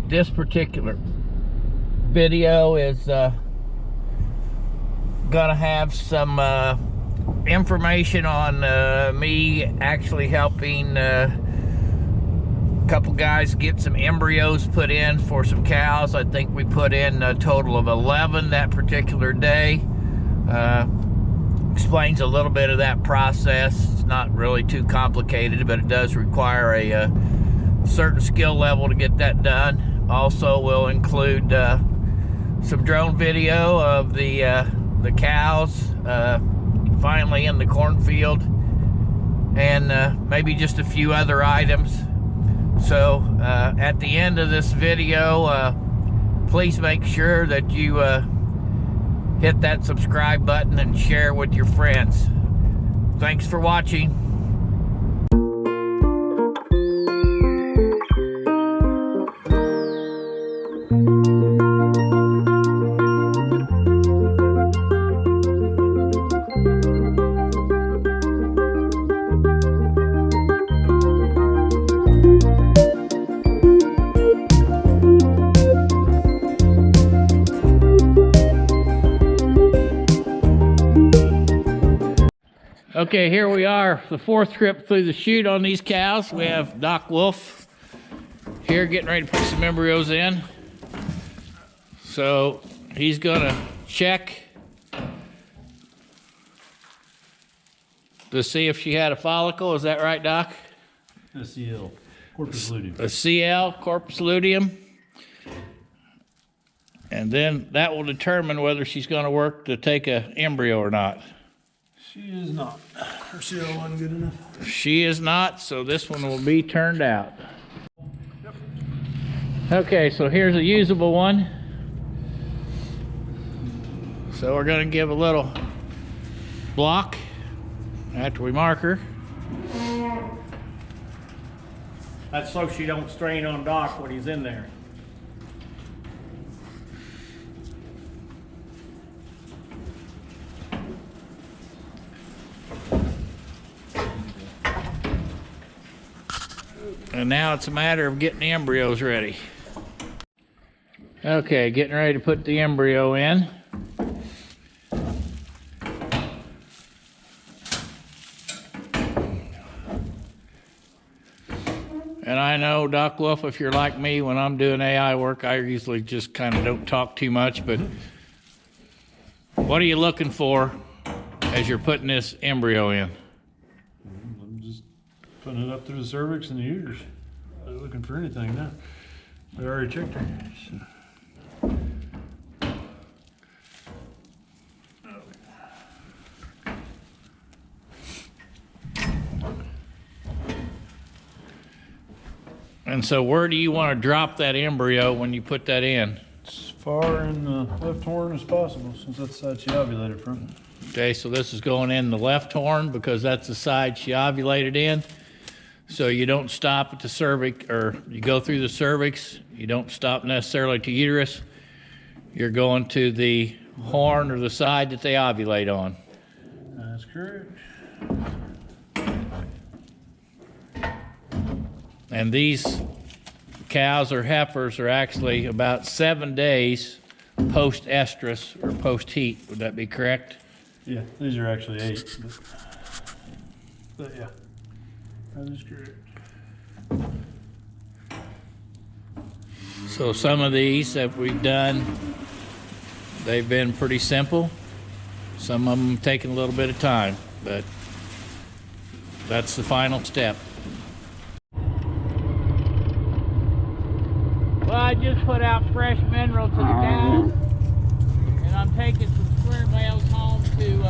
this particular video is gonna have some information on me actually helping a couple guys get some embryos put in for some cows. I think we put in a total of 11 that particular day. Explains a little bit of that process. It's not really too complicated, but it does require a certain skill level to get that done. Also will include some drone video of the cows finally in the cornfield, and maybe just a few other items. So at the end of this video, please make sure that you hit that subscribe button and share with your friends. Thanks for watching. Okay, here we are, the fourth trip through the chute on these cows. We have Doc Wolf here getting ready to put some embryos in. So he's gonna check to see if she had a follicle. Is that right, Doc? A CL, corpus luteum. A CL, corpus luteum. And then that will determine whether she's gonna work to take an embryo or not. She is not. Her CL wasn't good enough. She is not, so this one will be turned out. Yep. Okay, so here's a usable one. So we're gonna give a little block after we mark her. That's so she don't strain on Doc when he's in there. And now it's a matter of getting the embryos ready. Okay, getting ready to put the embryo in. And I know, Doc Wolf, if you're like me, when I'm doing AI work, I usually just kind of don't talk too much, but what are you looking for as you're putting this embryo in? I'm just putting it up through the cervix and the uterus. Not looking for anything now. We already checked her. And so where do you want to drop that embryo when you put that in? As far in the left horn as possible, since that's the side she ovulated from. Okay, so this is going in the left horn because that's the side she ovulated in. So you don't stop at the cervix, or you go through the cervix. You don't stop necessarily to uterus. You're going to the horn or the side that they ovulate on. That's correct. And these cows or heifers are actually about 7 days post-estrus or post-heat. Would that be correct? Yeah, these are actually 8. But yeah, that is correct. So some of these that we've done, they've been pretty simple. Some of them taking a little bit of time, but that's the final step. Well, I just put out fresh mineral to the cows, and I'm taking some square bales home to